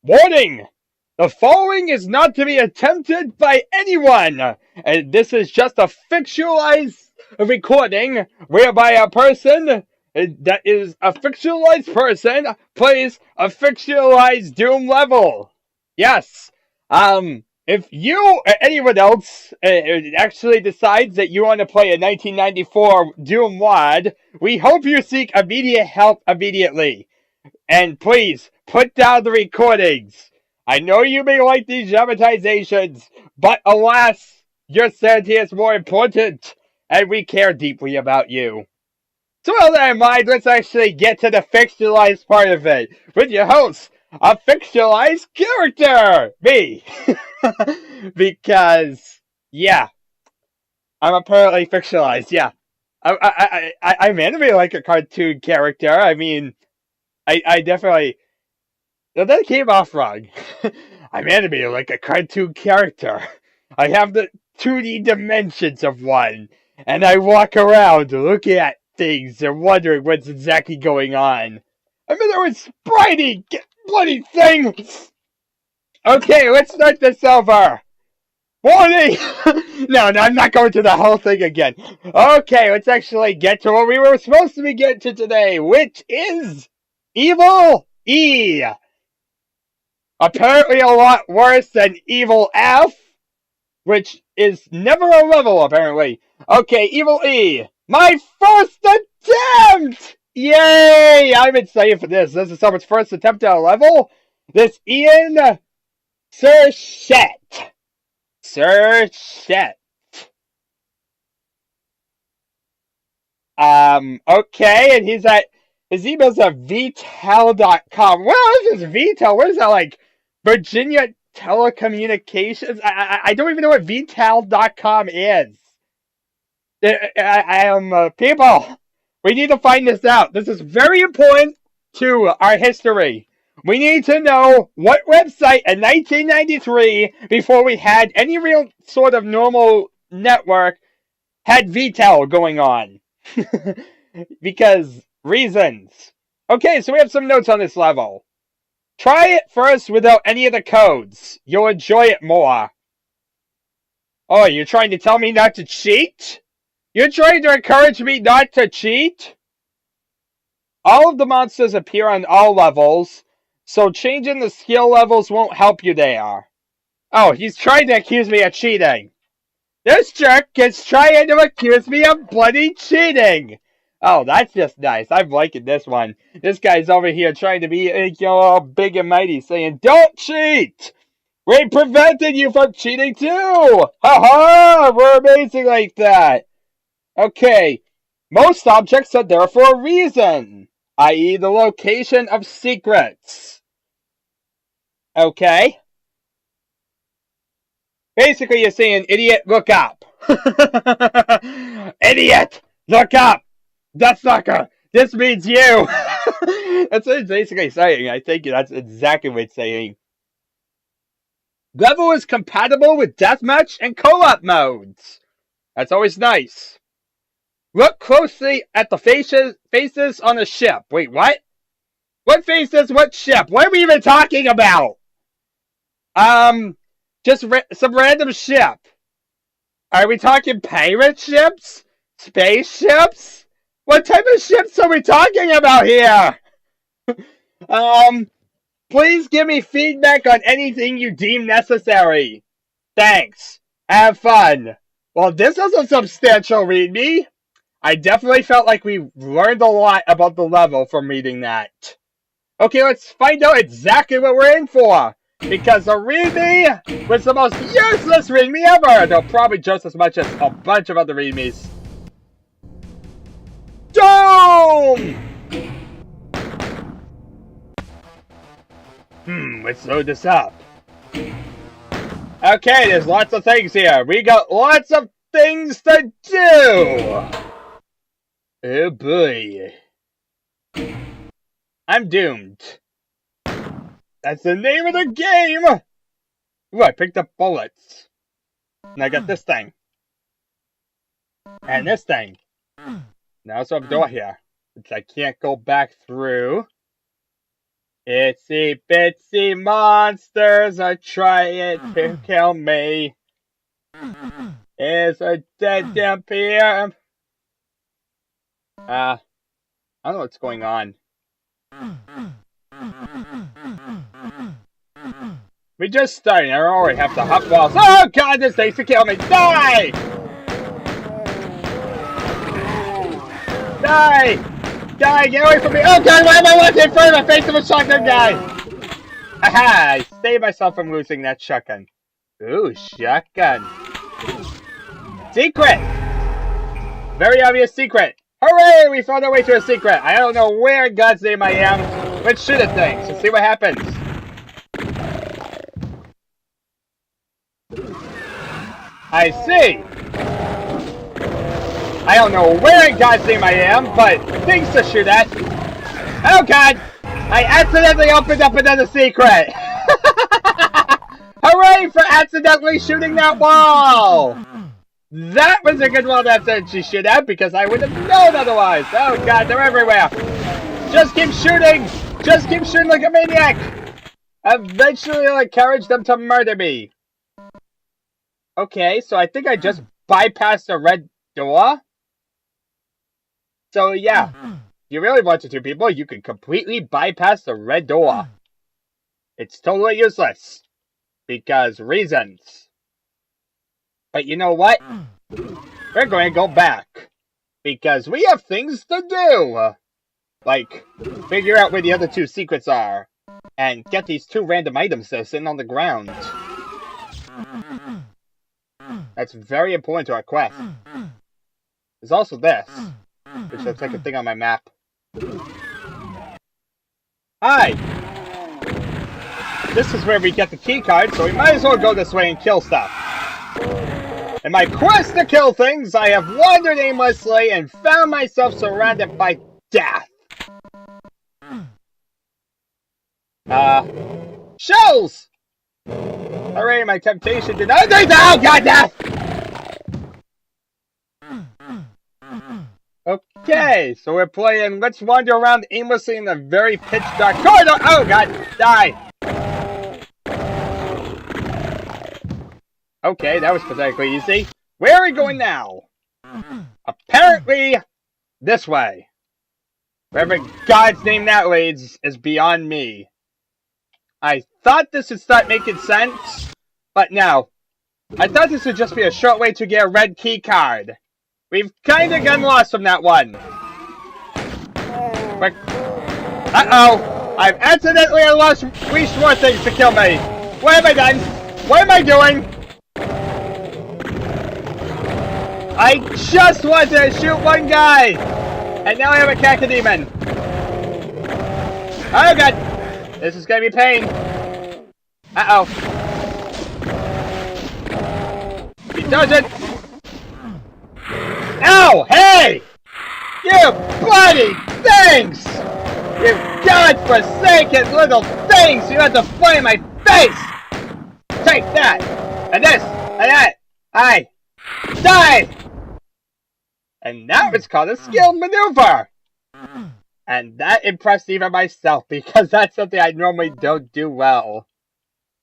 Warning! The following is not to be attempted by anyone, and this is just a fictionalized recording whereby a person that is a fictionalized person plays a fictionalized Doom level. Yes. If you or anyone else actually decides that you want to play a 1994 Doom WAD, we hope you seek immediate help immediately. And please, put down the recordings. I know you may like these dramatizations, but alas, your sanity is more important, and we care deeply about you. So with that in mind, let's actually get to the fictionalized part of it, with your host, a fictionalized character, me. Because, yeah, I'm apparently fictionalized, yeah. I'm animated like a cartoon character. I mean, I definitely... No, that came off wrong. I'm animated like a cartoon character. I have the 2D dimensions of one, and I walk around looking at things and wondering what's exactly going on. I'm in there with Spidey! Bloody thing! Okay, let's start this over! Warning! No, I'm not going to the whole thing again. Okay, let's actually get to what we were supposed to be getting to today, which is Evil E! Apparently a lot worse than Evil F, which is never a level, apparently. Okay, Evil E. My first attempt! Yay! I'm excited for this. This is someone's first attempt at a level. This Ian Suhrstedt. Suhrstedt. Okay, and he's at... His email's at vtel.com. What is this VTEL? What is that, like, Virginia Telecommunications? I don't even know what vtel.com is. People, we need to find this out. This is very important to our history. We need to know what website in 1993, before we had any real sort of normal network, had VTEL going on. Because reasons. Okay, so we have some notes on this level. Try it first without any of the codes. You'll enjoy it more. Oh, you're trying to tell me not to cheat? You're trying to encourage me not to cheat? All of the monsters appear on all levels, so changing the skill levels won't help you there. Oh, he's trying to accuse me of cheating. This jerk is trying to accuse me of bloody cheating. Oh, that's just nice. I'm liking this one. This guy's over here trying to be, all big and mighty, saying, "Don't cheat! We prevented you from cheating too! Ha ha! We're amazing like that!" Okay, most objects are there for a reason, i.e. the location of secrets. Okay? Basically, you're saying, idiot, look up. Idiot, look up! That sucker! This means you! That's what it's basically saying. I think that's exactly what it's saying. Level is compatible with deathmatch and co-op modes. That's always nice. Look closely at the faces on the ship. Wait, what? What faces? What ship? What are we even talking about? Just some random ship. Are we talking pirate ships? Spaceships? What type of ships are we talking about here? Please give me feedback on anything you deem necessary. Thanks. Have fun. Well, this is a substantial readme. I definitely felt like we learned a lot about the level from reading that. Okay, let's find out exactly what we're in for. Because the readme was the most useless readme ever. Though probably just as much as a bunch of other readmes. Doom! Let's load this up. Okay, there's lots of things here. We got lots of things to do. Oh boy. I'm doomed. That's the name of the game! Ooh, I picked up bullets. And I got this thing. And this thing. Now there's a door here, which I can't go back through. Itsy bitsy monsters are trying to kill me. Is a dead vampire. I don't know what's going on. We just started. I already have to hop walls. Oh god, this thing's to kill me. Die! Die! Die! Get away from me! Oh god, why am I left in front of the face of a shotgun guy? Aha! I saved myself from losing that shotgun. Ooh, shotgun. Secret! Very obvious secret. Hooray! We found our way to a secret. I don't know where in God's name I am. Let's shoot at things and see what happens. I see. I don't know where in God's name I am, but things to shoot at. Oh god! I accidentally opened up another secret! Hooray for accidentally shooting that wall! That was a good wall to actually shoot at, because I would have known otherwise! Oh god, they're everywhere! Just keep shooting! Just keep shooting like a maniac! Eventually I'll encourage them to murder me! Okay, so I think I just bypassed a red door? So yeah, if you really wanted to, people, you could completely bypass the red door. It's totally useless. Because reasons. But you know what? We're going to go back. Because we have things to do. Like, figure out where the other two secrets are. And get these two random items that are sitting on the ground. That's very important to our quest. There's also this, which looks like a thing on my map. Hi! This is where we get the key card, so we might as well go this way and kill stuff. In my quest to kill things, I have wandered aimlessly and found myself surrounded by death. Shells! Hooray, my temptation did not— oh god, death! Okay, so we're playing Let's Wander Around Aimlessly in a very pitch dark corridor. Oh god, die! Okay, that was pathetically easy. Where are we going now? Apparently, this way. Wherever in God's name that leads is beyond me. I thought this would start making sense, but no. I thought this would just be a short way to get a red key card. We've kinda gotten lost from that one. But, uh-oh! I've accidentally unleashed more things to kill me! What have I done? What am I doing? I just wanted to shoot one guy! And now I have a cacodemon. Oh god! This is gonna be pain. Uh-oh. He doesn't! Ow! Hey! You bloody things! You godforsaken little things! You have to fly in my face! Take that! And this! And that! I die! And now it's called a skilled maneuver! And that impressed even myself, because that's something I normally don't do well.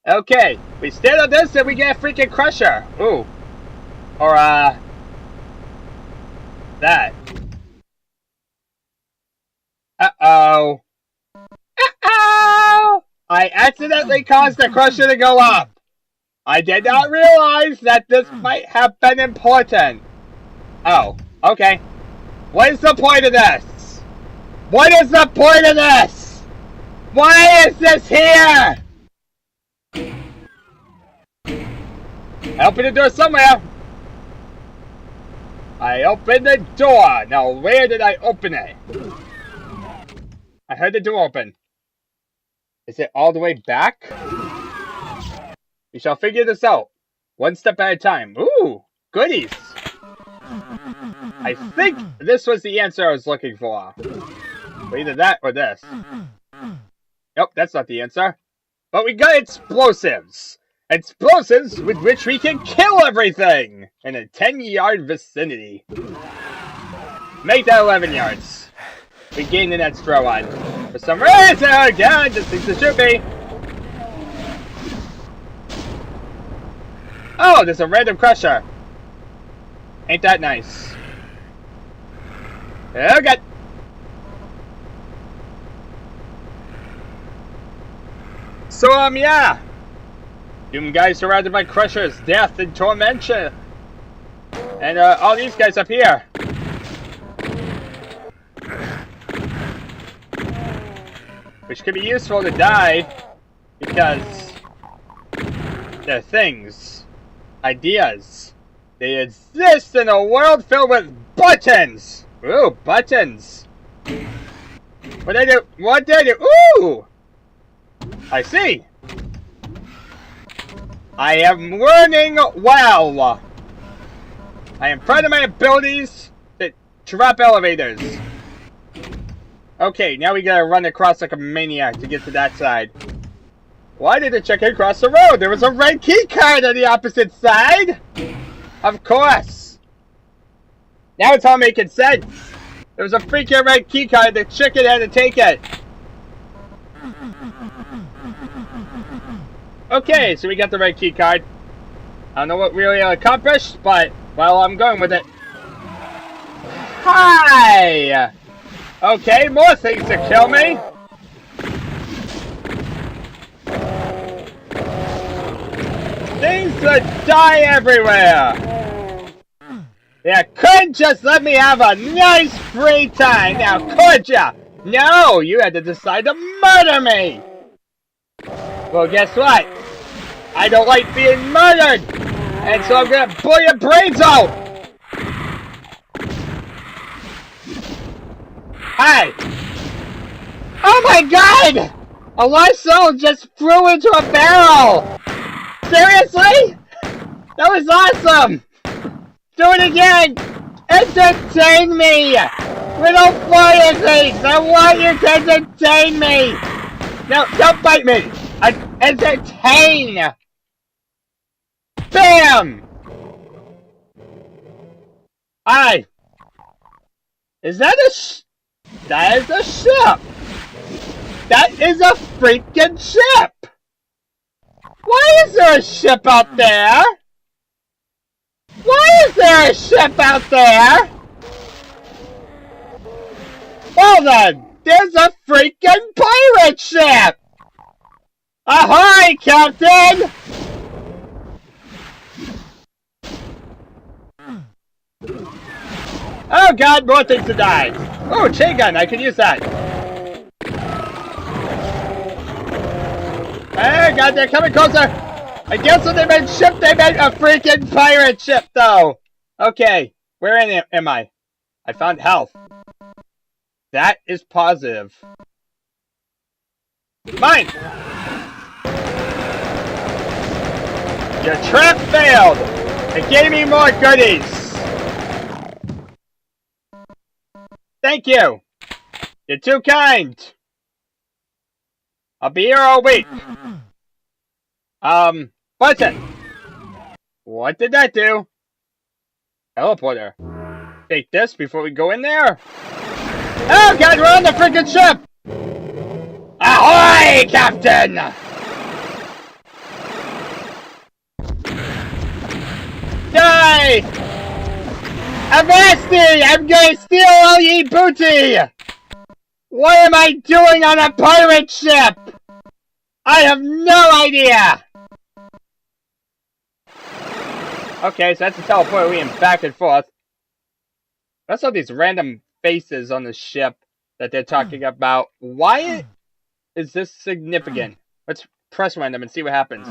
Okay, we stand on this and we get a freaking crusher! Ooh. Or, that. Uh-oh. Uh-oh! I accidentally caused the crusher to go up. I did not realize that this might have been important. Oh, okay. What is the point of this? What is the point of this? Why is this here? I opened the door somewhere. I opened the door. Now, where did I open it? I heard the door open. Is it all the way back? We shall figure this out. One step at a time. Ooh, goodies. I think this was the answer I was looking for. But either that or this. Nope, that's not the answer. But we got explosives. Explosives with which we can kill everything in a 10-yard vicinity. Make that 11 yards. We gained an extra one. For some reason, God, this thing to shoot me. Oh, there's a random crusher. Ain't that nice? Oh, God. So, yeah. You guys surrounded by crushers, death, and tormention. And, all these guys up here. Which could be useful to die, because they're things, ideas. They exist in a world filled with buttons! Ooh, buttons. What did I do? What did I do? Ooh! I see. I am learning well. I am proud of my abilities to drop elevators. Okay, now we gotta run across like a maniac to get to that side. Why did it check across the road? There was a red key card on the opposite side! Of course! Now it's all making sense! There was a freaking red key card, the chicken had to take it! Okay, so we got the red key card. I don't know what really accomplished, but, well, I'm going with it. Hi! Okay, more things to kill me! Things to die everywhere! Yeah, couldn't just let me have a nice free time, now could ya? No, you had to decide to murder me! Well, guess what? I don't like being murdered! And so I'm gonna blow your brains out! Hi! Oh my god! A live soul just flew into a barrel! Seriously? That was awesome! Do it again! Entertain me! Little fire things! I want you to entertain me! No, don't bite me! Entertain! Bam! Hi! Is that that is a ship! That is a freaking ship! Why is there a ship out there? Why is there a ship out there? Well then, there's a freaking pirate ship! Ahoy, Captain! Oh god, more things to die! Oh, chain gun, I could use that! Hey, god, they're coming closer! I guess when they meant ship, they meant a freaking pirate ship, though! Okay, where am I? I found health. That is positive. Mine! Your trap failed! It gave me more goodies! Thank you! You're too kind! I'll be here all week! Button! What did that do? Teleporter. Take this before we go in there? Oh god, we're on the freaking ship! Ahoy, Captain! Die! Avasti! I'm gonna steal all ye booty! What am I doing on a pirate ship? I have no idea! Okay, so that's a teleporter we went back and forth. That's all these random faces on the ship that they're talking about. Why is this significant? Let's press random and see what happens.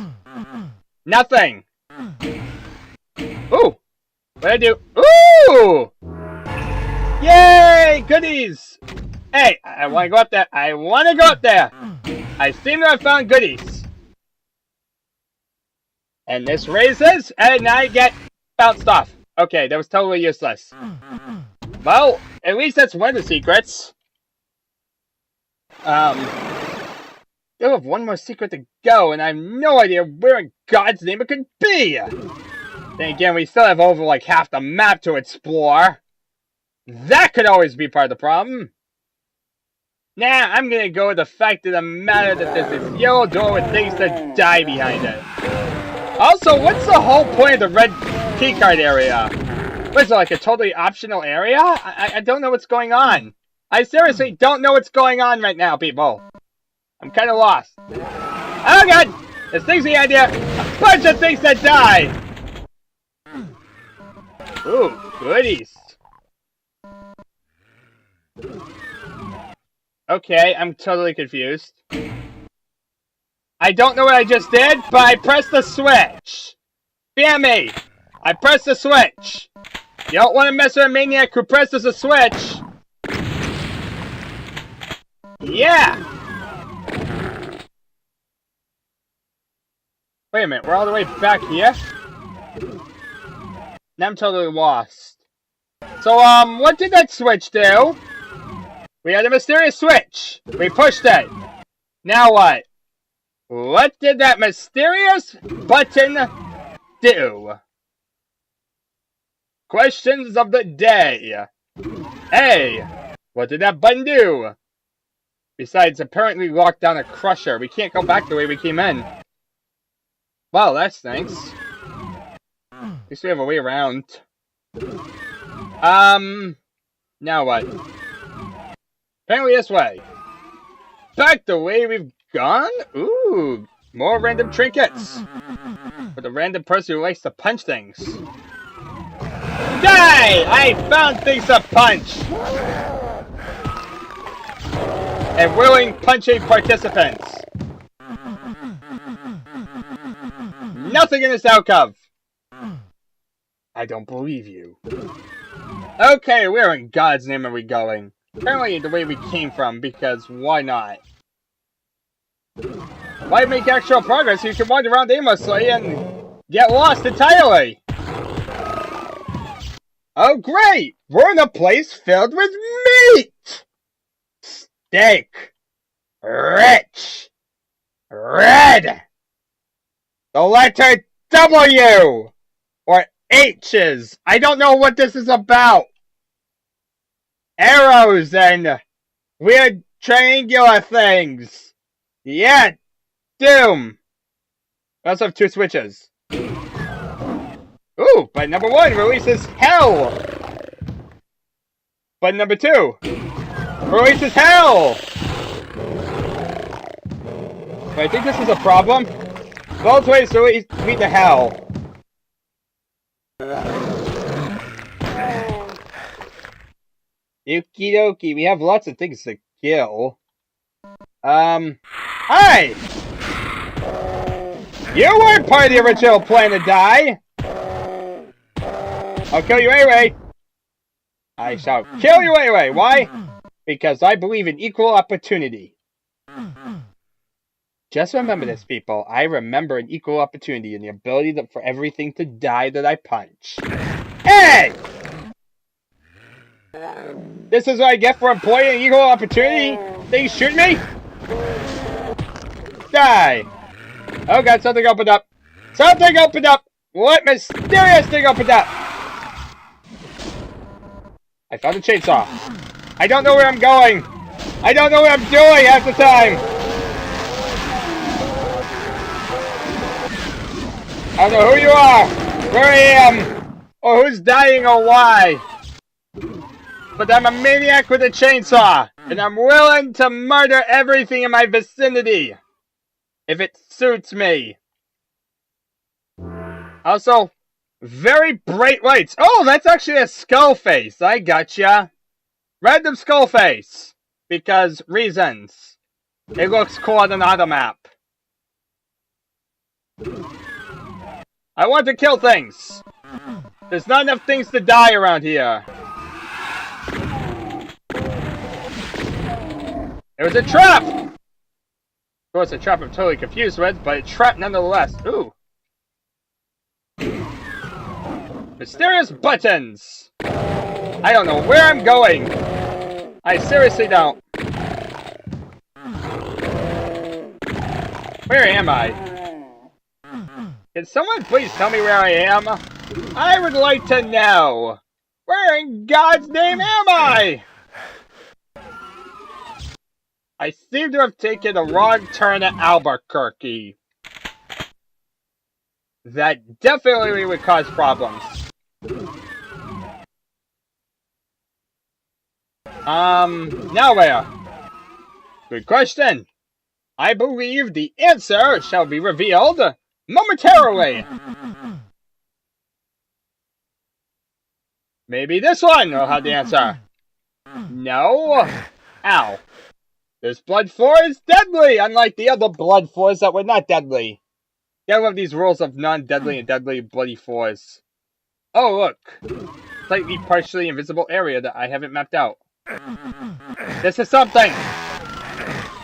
Nothing! Ooh! What'd I do? Ooh! Yay! Goodies! Hey, I want to go up there. I want to go up there. I seem to have found goodies. And this raises, and I get bounced off. Okay, that was totally useless. Well, at least that's one of the secrets. Still have one more secret to go, and I have no idea where in God's name it could be. Then again, we still have over like half the map to explore. That could always be part of the problem. Nah, I'm gonna go with the fact of the matter that there's this yellow door with things that die behind it. Also, what's the whole point of the red keycard area? What is it, like a totally optional area? I don't know what's going on. I seriously don't know what's going on right now, people. I'm kind of lost. Oh god! There's things behind here! A bunch of things that die! Ooh, goodies. Okay, I'm totally confused. I don't know what I just did, but I pressed the switch. Damn me! I pressed the switch. You don't want to mess with a maniac who presses a switch. Yeah! Wait a minute, we're all the way back here? Now I'm totally lost. So, what did that switch do? We had a mysterious switch. We pushed it. Now what? What did that mysterious button do? Questions of the day. Hey, what did that button do? Besides, apparently locked down a crusher. We can't go back the way we came in. Well, that stinks. At least we have a way around. Now what? Apparently this way. Back the way we've gone? Ooh, more random trinkets. For the random person who likes to punch things. Die! I found things to punch! And willing punching participants. Nothing in this alcove. I don't believe you. Okay, where in God's name are we going? Apparently the way we came from, because why not? Why make actual progress? You can wander around aimlessly and get lost entirely. Oh great! We're in a place filled with meat! Steak! Rich! Red! The letter W! Or H's! I don't know what this is about! Arrows and weird triangular things! Yeah! Doom! We also have two switches. Ooh! Button number 1 releases hell! Button number 2 releases hell! I think this is a problem. Both ways to lead to hell. Okie dokie, we have lots of things to kill. Hi! You weren't part of the original plan to die! I'll kill you anyway! I shall kill you anyway! Why? Because I believe in equal opportunity. Just remember this, people. I remember an equal opportunity and the ability for everything to die that I punch. Hey! This is what I get for employing an equal opportunity? They shoot me? Die! Oh god, something opened up. Something opened up! What mysterious thing opened up? I found a chainsaw. I don't know where I'm going. I don't know what I'm doing half the time. I don't know who you are, where I am, or who's dying or why. But I'm a maniac with a chainsaw, and I'm willing to murder everything in my vicinity, if it suits me. Also, very bright lights. Oh, that's actually a skull face. I gotcha. Random skull face. Because reasons. It looks cool on an Automap. I want to kill things. There's not enough things to die around here. It was a trap! Of course, a trap I'm totally confused with, but a trap nonetheless. Ooh. Mysterious buttons! I don't know where I'm going. I seriously don't. Where am I? Can someone please tell me where I am? I would like to know. Where in God's name am I? I seem to have taken a wrong turn at Albuquerque. That definitely would cause problems. Now where? Good question. I believe the answer shall be revealed momentarily. Maybe this one will have the answer. No? Ow. This blood 4 is deadly, unlike the other blood 4s that were not deadly. I love these rules of non-deadly and deadly bloody 4s. Oh, look. Slightly partially invisible area that I haven't mapped out. This is something!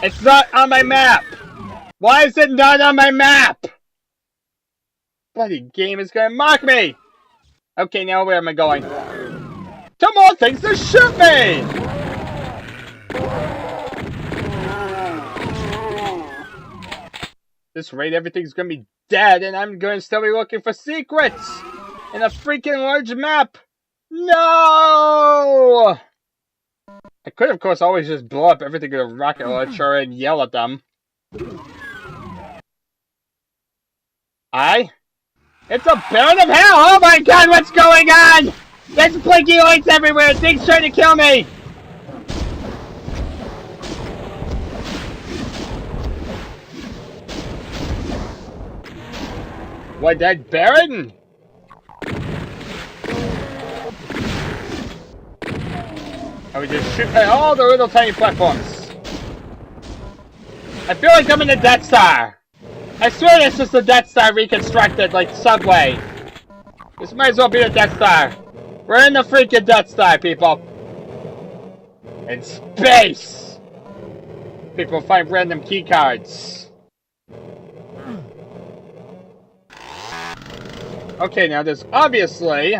It's not on my map! Why is it not on my map? Bloody game is gonna mock me! Okay, now where am I going? To more things to shoot me! This rate, everything's gonna be dead, and I'm gonna still be looking for secrets! In a freaking large map! No! I could, of course, always just blow up everything with a rocket launcher and yell at them. It's a burn of hell! Oh my god, what's going on? There's blinky lights everywhere! Things trying to kill me! What, that Baron? I would just shoot at all the little tiny platforms. I feel like I'm in the Death Star. I swear this is the Death Star reconstructed, like Subway. This might as well be the Death Star. We're in the freaking Death Star, people. In space. People find random key cards. Okay, now there's obviously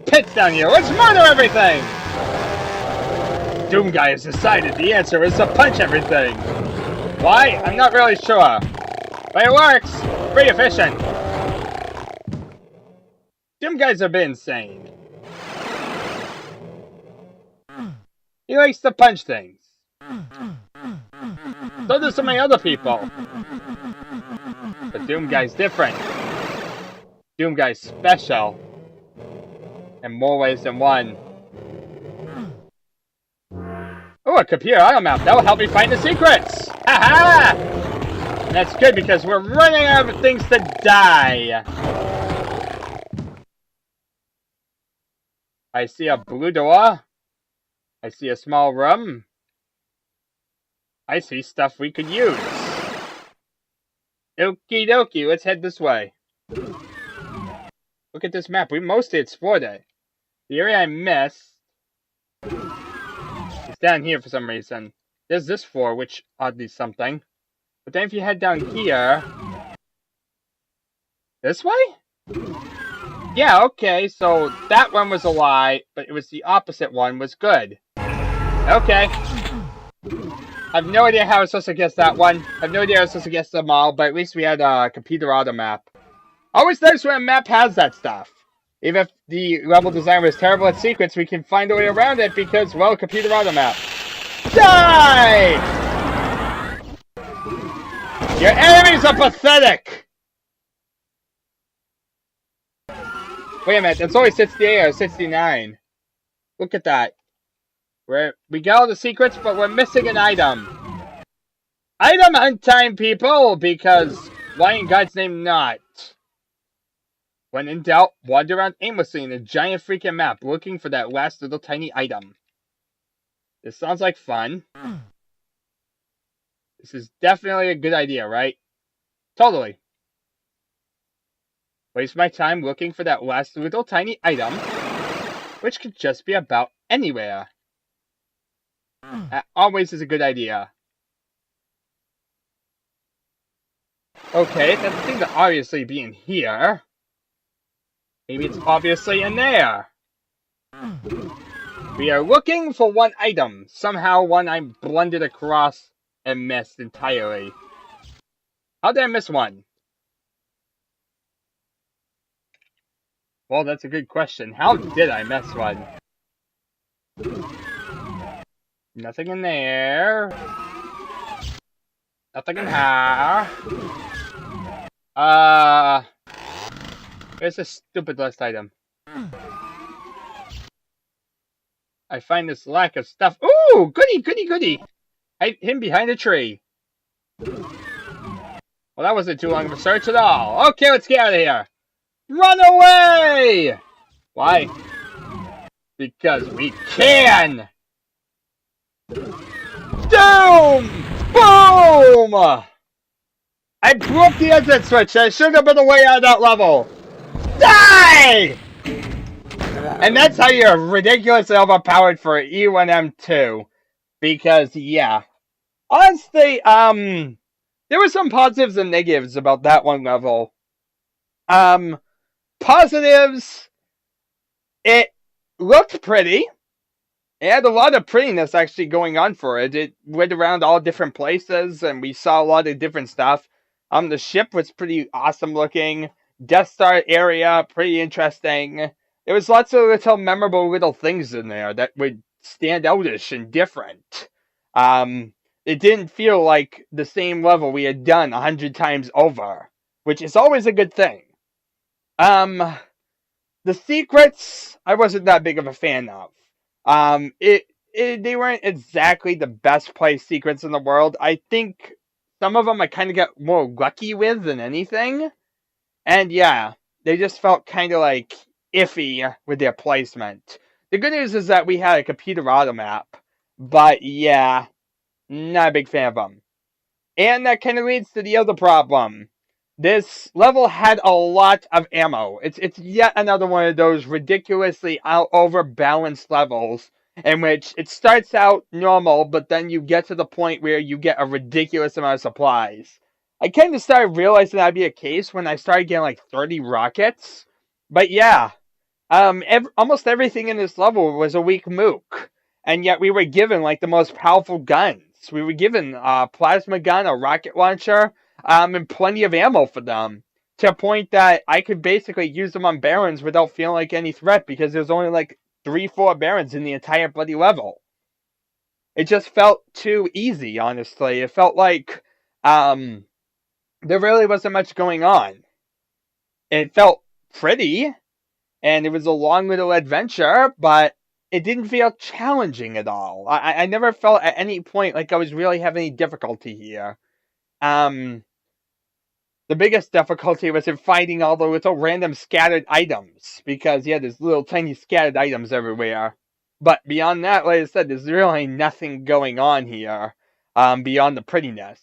pits down here. Let's murder everything! Doom Guy has decided the answer is to punch everything. Why? I'm not really sure. But it works! Pretty efficient. Doom Guy's a bit insane. He likes to punch things. So do so many other people. But Doom Guy's different. Doom Guy's special. In more ways than one. Oh, a computer automap. That will help me find the secrets! Ha-ha! That's good because we're running out of things to die. I see a blue door. I see a small room. I see stuff we could use. Okie dokie, let's head this way. Look at this map. We mostly explored it. The area I missed is down here for some reason. There's this floor, which oddly something. But then if you head down here... This way? Yeah, okay, so that one was a lie, but it was the opposite one was good. Okay. I have no idea how I was supposed to guess that one. I have no idea how I was supposed to guess them all, but at least we had a Computer Automap. Always nice when a map has that stuff. Even if the level designer is terrible at secrets, we can find a way around it because, well, Computer Automap. Die! Your enemies are pathetic! Wait a minute, that's only 68 or 69. Look at that. We got all the secrets, but we're missing an item. Item hunt time, people! Because why in God's name not? When in doubt, wander around aimlessly in a giant freaking map looking for that last little tiny item. This sounds like fun. This is definitely a good idea, right? Totally. Waste my time looking for that last little tiny item, which could just be about anywhere. That always is a good idea. Okay, that doesn't seem to obviously be in here. Maybe it's obviously in there. We are looking for one item. Somehow one I blended across and missed entirely. How did I miss one? Well, that's a good question. How did I miss one? Nothing in there. Nothing in here. Here's a stupid list item. I find this lack of stuff. Ooh, goody, goody, goody. Him behind a tree. Well, that wasn't too long of a search at all. Okay, let's get out of here. Run away! Why? Because we can! Doom! Boom! I broke the exit switch. I should have been away out of that level. Die! And that's how you're ridiculously overpowered for E1M2. Because, yeah. Honestly, there were some positives and negatives about that one level. Positives, it looked pretty. It had a lot of prettiness actually going on for it. It went around all different places, and we saw a lot of different stuff. The ship was pretty awesome looking. Death Star area, pretty interesting. There was lots of little memorable little things in there that would stand outish and different. It didn't feel like the same level we had done 100 times over, which is always a good thing. The secrets, I wasn't that big of a fan of. They weren't exactly the best placed secrets in the world. I think some of them I kind of got more lucky with than anything. And yeah, they just felt kind of like iffy with their placement. The good news is that we had a Computer Automap. But yeah, not a big fan of them. And that kind of leads to the other problem. This level had a lot of ammo. It's yet another one of those ridiculously overbalanced levels in which it starts out normal, but then you get to the point where you get a ridiculous amount of supplies. I kind of started realizing that'd be a case when I started getting like 30 rockets. But yeah, almost everything in this level was a weak mook. And yet we were given like the most powerful guns. We were given a plasma gun, a rocket launcher, and plenty of ammo for them. To a point that I could basically use them on Barons without feeling like any threat because there's only like 3-4 Barons in the entire bloody level. It just felt too easy, honestly. It felt like there really wasn't much going on. It felt pretty, and it was a long little adventure, but it didn't feel challenging at all. I never felt at any point like I was really having any difficulty here. The biggest difficulty was in finding all the little random scattered items. Because, yeah, there's little tiny scattered items everywhere. But beyond that, like I said, there's really nothing going on here. Beyond the prettiness.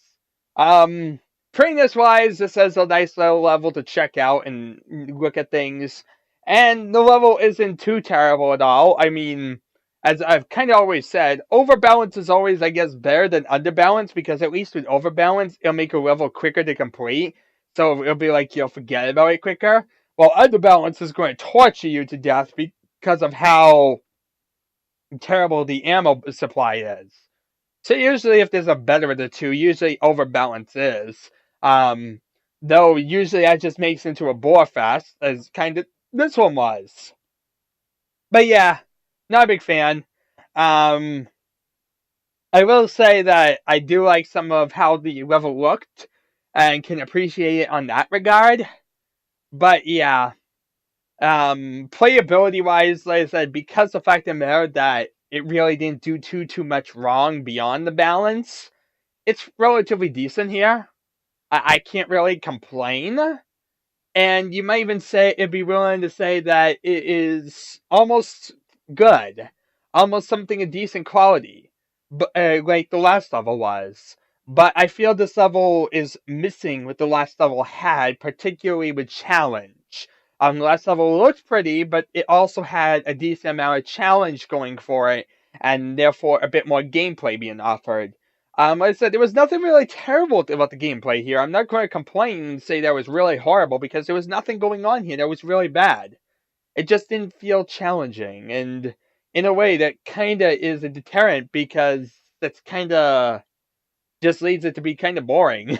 Prettiness-wise, this is a nice little level to check out and look at things. And the level isn't too terrible at all. I mean, as I've kind of always said, overbalance is always, I guess, better than underbalance. Because at least with overbalance, it'll make a level quicker to complete. So it'll be like you'll forget about it quicker. While underbalance is going to torture you to death because of how terrible the ammo supply is. So usually if there's a better of the two, usually overbalance is. Though usually that just makes into a bore fest, as kind of this one was. But yeah, not a big fan. I will say that I do like some of how the level looked. And can appreciate it on that regard. But yeah, playability-wise, like I said, because the fact of the matter that it really didn't do too much wrong beyond the balance, it's relatively decent here. I can't really complain. And you might even say, it'd be willing to say that it is almost good. Almost something of decent quality. But, like the last level was. But I feel this level is missing what the last level had, particularly with challenge. The last level looked pretty, but it also had a decent amount of challenge going for it, and therefore a bit more gameplay being offered. Like I said, there was nothing really terrible about the gameplay here. I'm not going to complain and say that was really horrible, because there was nothing going on here that was really bad. It just didn't feel challenging, and in a way that kinda is a deterrent, because that's kinda just leads it to be kind of boring.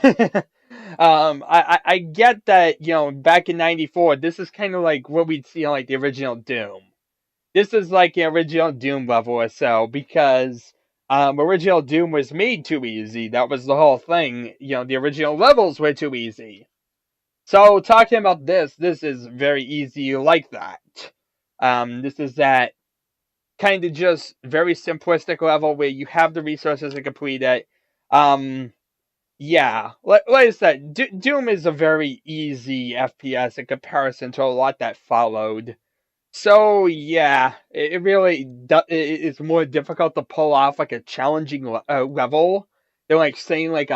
I get that, back in 94, this is kind of like what we'd see on like the original Doom. This is like the original Doom level or so, because Original Doom was made too easy. That was the whole thing. The original levels were too easy. So talking about this is very easy like that. This is that kind of just very simplistic level where you have the resources to complete it. Yeah, like I said, Doom is a very easy FPS in comparison to a lot that followed. So yeah, it really it's more difficult to pull off like a challenging level than like saying like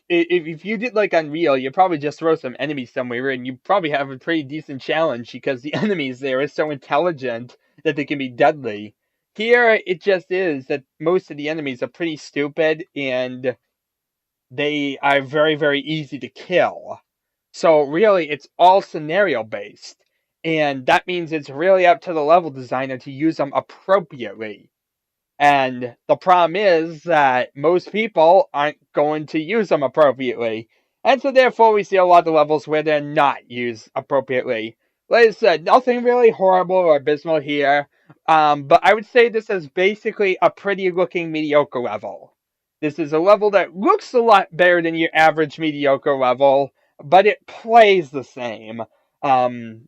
if you did like Unreal, you'd probably just throw some enemies somewhere and you probably have a pretty decent challenge because the enemies there are so intelligent that they can be deadly. Here it just is that most of the enemies are pretty stupid and they are very, very easy to kill. So really, it's all scenario based. And that means it's really up to the level designer to use them appropriately. And the problem is that most people aren't going to use them appropriately. And so therefore we see a lot of levels where they're not used appropriately. Like I said, nothing really horrible or abysmal here. But I would say this is basically a pretty looking mediocre level. This is a level that looks a lot better than your average mediocre level, but it plays the same. And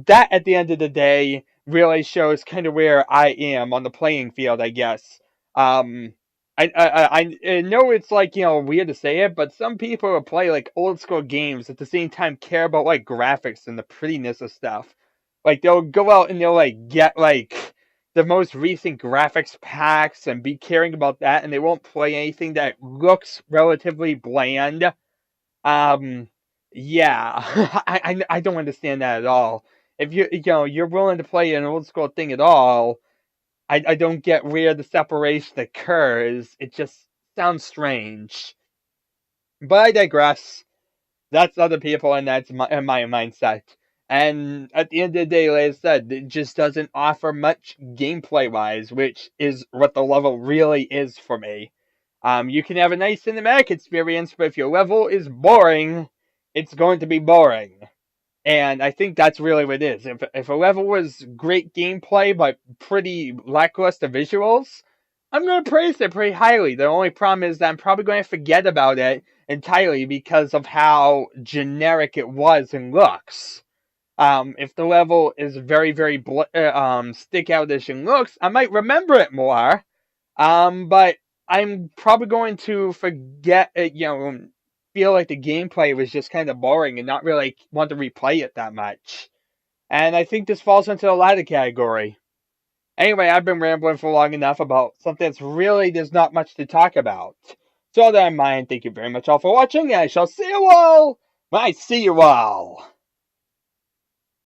that at the end of the day really shows kind of where I am on the playing field, I guess. Um, I know it's like, weird to say it, but some people will play like old school games at the same time care about like graphics and the prettiness of stuff. Like they'll go out and they'll like get like the most recent graphics packs and be caring about that, and they won't play anything that looks relatively bland. Um, yeah, I don't understand that at all. If you're willing to play an old school thing at all, I don't get where the separation occurs. It just sounds strange. But I digress. That's other people, and that's my mindset. And at the end of the day, like I said, it just doesn't offer much gameplay wise, which is what the level really is for me. You can have a nice cinematic experience, but if your level is boring, it's going to be boring. And I think that's really what it is. If a level was great gameplay but pretty lackluster visuals, I'm going to praise it pretty highly. The only problem is that I'm probably going to forget about it entirely because of how generic it was in looks. If the level is very, very stick outish in looks, I might remember it more. But I'm probably going to forget it, feel like the gameplay was just kind of boring and not really want to replay it that much. And I think this falls into the latter category. Anyway, I've been rambling for long enough about something that's really there's not much to talk about. So with that in mind, thank you very much all for watching, and I shall see you all when I see you all.